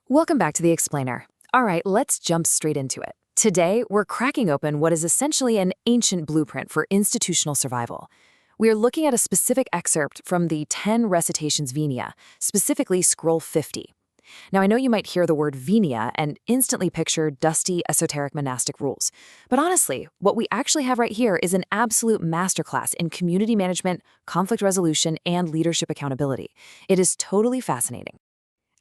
Welcome back to The Explainer. All right, let's jump straight into it. Today, we're cracking open what is essentially an ancient blueprint for institutional survival. We are looking at a specific excerpt from the 10 Recitations Venia, specifically Scroll 50. Now, I know you might hear the word Venia and instantly picture dusty, esoteric monastic rules. But honestly, what we actually have right here is an absolute masterclass in community management, conflict resolution, and leadership accountability. It is totally fascinating.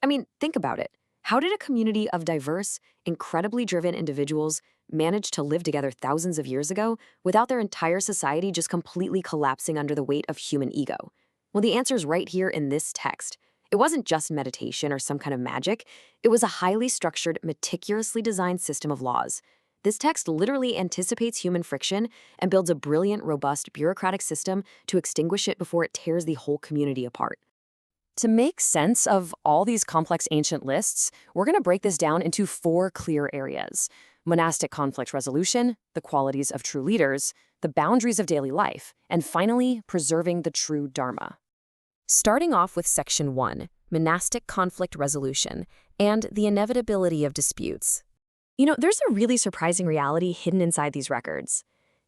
I mean, think about it. How did a community of diverse, incredibly driven individuals manage to live together thousands of years ago without their entire society just completely collapsing under the weight of human ego? Well, the answer's right here in this text. It wasn't just meditation or some kind of magic. It was a highly structured, meticulously designed system of laws. This text literally anticipates human friction and builds a brilliant, robust bureaucratic system to extinguish it before it tears the whole community apart. To make sense of all these complex ancient lists, we're going to break this down into 4 clear areas: monastic conflict resolution, the qualities of true leaders, the boundaries of daily life, and finally, preserving the true Dharma. Starting off with Section 1, monastic conflict resolution, and the inevitability of disputes. There's a really surprising reality hidden inside these records.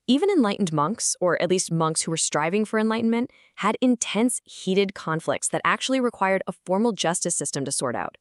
Even enlightened monks, or at least monks who were striving for enlightenment, had intense, heated conflicts that actually required a formal justice system to sort out.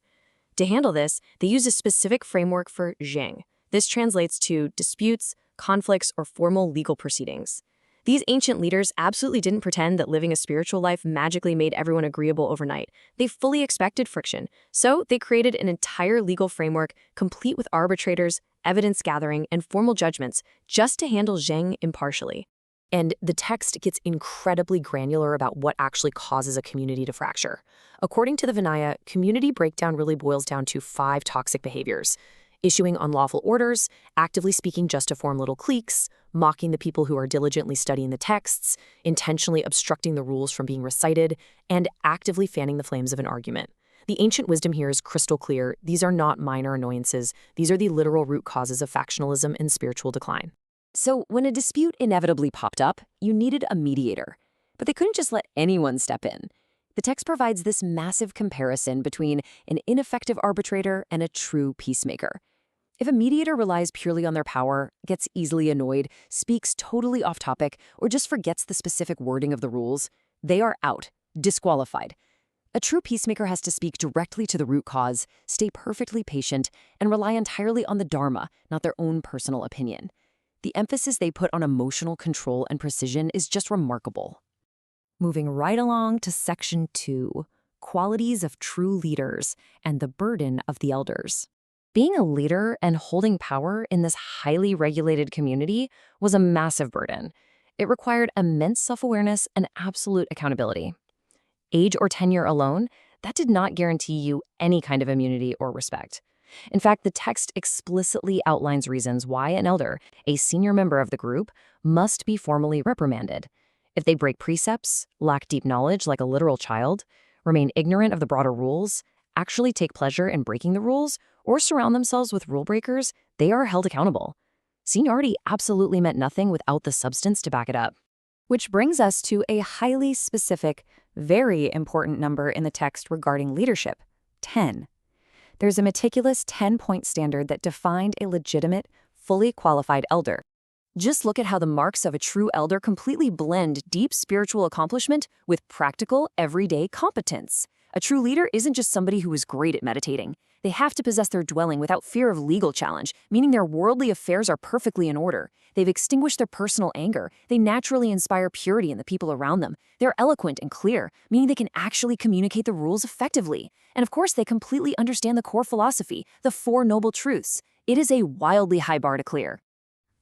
To handle this, they used a specific framework for zheng. This translates to disputes, conflicts, or formal legal proceedings. These ancient leaders absolutely didn't pretend that living a spiritual life magically made everyone agreeable overnight. They fully expected friction, so they created an entire legal framework complete with arbitrators, evidence gathering, and formal judgments just to handle zheng impartially. And the text gets incredibly granular about what actually causes a community to fracture. According to the Vinaya, community breakdown really boils down to 5 toxic behaviors: issuing unlawful orders, actively speaking just to form little cliques, mocking the people who are diligently studying the texts, intentionally obstructing the rules from being recited, and actively fanning the flames of an argument. The ancient wisdom here is crystal clear. These are not minor annoyances. These are the literal root causes of factionalism and spiritual decline. So when a dispute inevitably popped up, you needed a mediator. But they couldn't just let anyone step in. The text provides this massive comparison between an ineffective arbitrator and a true peacemaker. If a mediator relies purely on their power, gets easily annoyed, speaks totally off topic, or just forgets the specific wording of the rules, they are out, disqualified. A true peacemaker has to speak directly to the root cause, stay perfectly patient, and rely entirely on the Dharma, not their own personal opinion. The emphasis they put on emotional control and precision is just remarkable. Moving right along to Section 2, qualities of true leaders and the burden of the elders. Being a leader and holding power in this highly regulated community was a massive burden. It required immense self-awareness and absolute accountability. Age or tenure alone, that did not guarantee you any kind of immunity or respect. In fact, the text explicitly outlines reasons why an elder, a senior member of the group, must be formally reprimanded. If they break precepts, lack deep knowledge like a literal child, remain ignorant of the broader rules, actually take pleasure in breaking the rules, or surround themselves with rule breakers, they are held accountable. Seniority absolutely meant nothing without the substance to back it up. Which brings us to a highly specific, very important number in the text regarding leadership: 10. There's a meticulous 10-point standard that defined a legitimate, fully qualified elder. Just look at how the marks of a true elder completely blend deep spiritual accomplishment with practical, everyday competence. A true leader isn't just somebody who is great at meditating. They have to possess their dwelling without fear of legal challenge, meaning their worldly affairs are perfectly in order. They've extinguished their personal anger. They naturally inspire purity in the people around them. They're eloquent and clear, meaning they can actually communicate the rules effectively. And of course, they completely understand the core philosophy, the 4 noble truths. It is a wildly high bar to clear.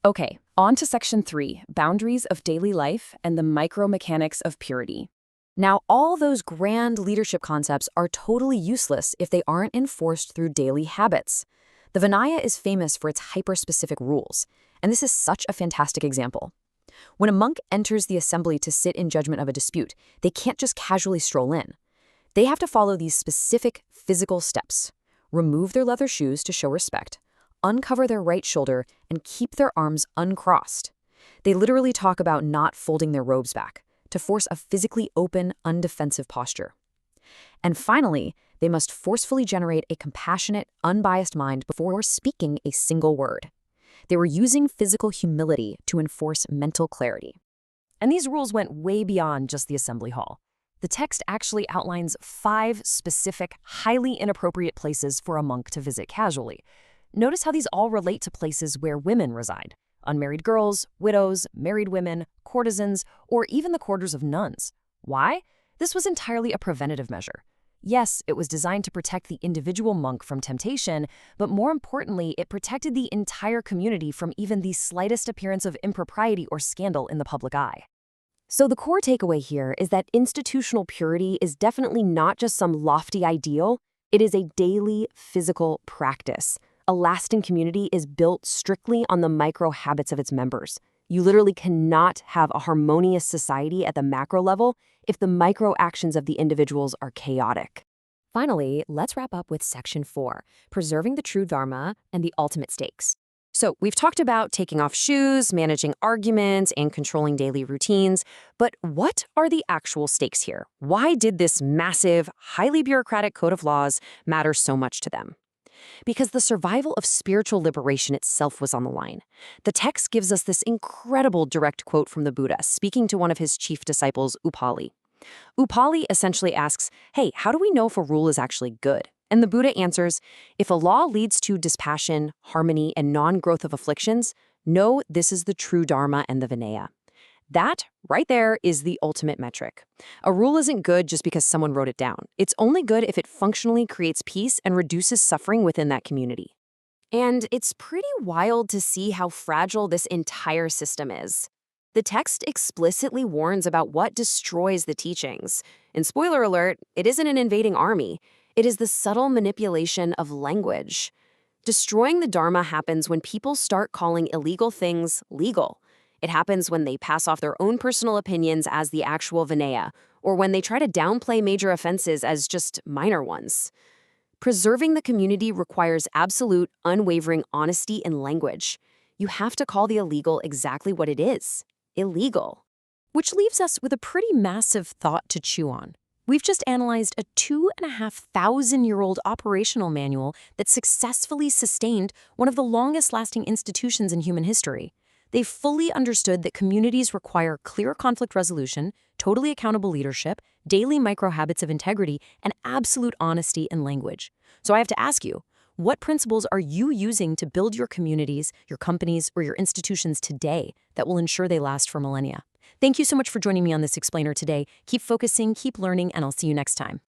Okay, on to Section 3, boundaries of daily life and the micro-mechanics of purity. Now, all those grand leadership concepts are totally useless if they aren't enforced through daily habits. The Vinaya is famous for its hyper-specific rules, and this is such a fantastic example. When a monk enters the assembly to sit in judgment of a dispute, they can't just casually stroll in. They have to follow these specific physical steps: remove their leather shoes to show respect, uncover their right shoulder, and keep their arms uncrossed. They literally talk about not folding their robes back, to force a physically open, undefensive posture. And finally, They must forcefully generate a compassionate, unbiased mind before speaking a single word. They were using physical humility to enforce mental clarity. And these rules went way beyond just the assembly hall. The text actually outlines 5 specific, highly inappropriate places for a monk to visit casually. Notice how these all relate to places where women reside: unmarried girls, widows, married women, courtesans, or even the quarters of nuns. Why? This was entirely a preventative measure. Yes, it was designed to protect the individual monk from temptation, but more importantly, it protected the entire community from even the slightest appearance of impropriety or scandal in the public eye. So the core takeaway here is that institutional purity is definitely not just some lofty ideal, it is a daily physical practice. A lasting community is built strictly on the micro habits of its members. You literally cannot have a harmonious society at the macro level if the micro actions of the individuals are chaotic. Finally, let's wrap up with Section 4, preserving the true Dharma and the ultimate stakes. So we've talked about taking off shoes, managing arguments, and controlling daily routines, but what are the actual stakes here? Why did this massive, highly bureaucratic code of laws matter so much to them? Because the survival of spiritual liberation itself was on the line. The text gives us this incredible direct quote from the Buddha, speaking to one of his chief disciples, Upali. Upali essentially asks, hey, how do we know if a rule is actually good? And the Buddha answers, if a law leads to dispassion, harmony, and non-growth of afflictions, know this is the true Dharma and the Vinaya. That, right there, is the ultimate metric. A rule isn't good just because someone wrote it down. It's only good if it functionally creates peace and reduces suffering within that community. And it's pretty wild to see how fragile this entire system is. The text explicitly warns about what destroys the teachings. And spoiler alert, it isn't an invading army. It is the subtle manipulation of language. Destroying the Dharma happens when people start calling illegal things legal. It happens when they pass off their own personal opinions as the actual Vinaya, or when they try to downplay major offenses as just minor ones. Preserving the community requires absolute, unwavering honesty in language. You have to call the illegal exactly what it is: illegal. Which leaves us with a pretty massive thought to chew on. We've just analyzed a 2,500-year-old operational manual that successfully sustained one of the longest-lasting institutions in human history. They fully understood that communities require clear conflict resolution, totally accountable leadership, daily micro-habits of integrity, and absolute honesty in language. So I have to ask you, what principles are you using to build your communities, your companies, or your institutions today that will ensure they last for millennia? Thank you so much for joining me on this explainer today. Keep focusing, keep learning, and I'll see you next time.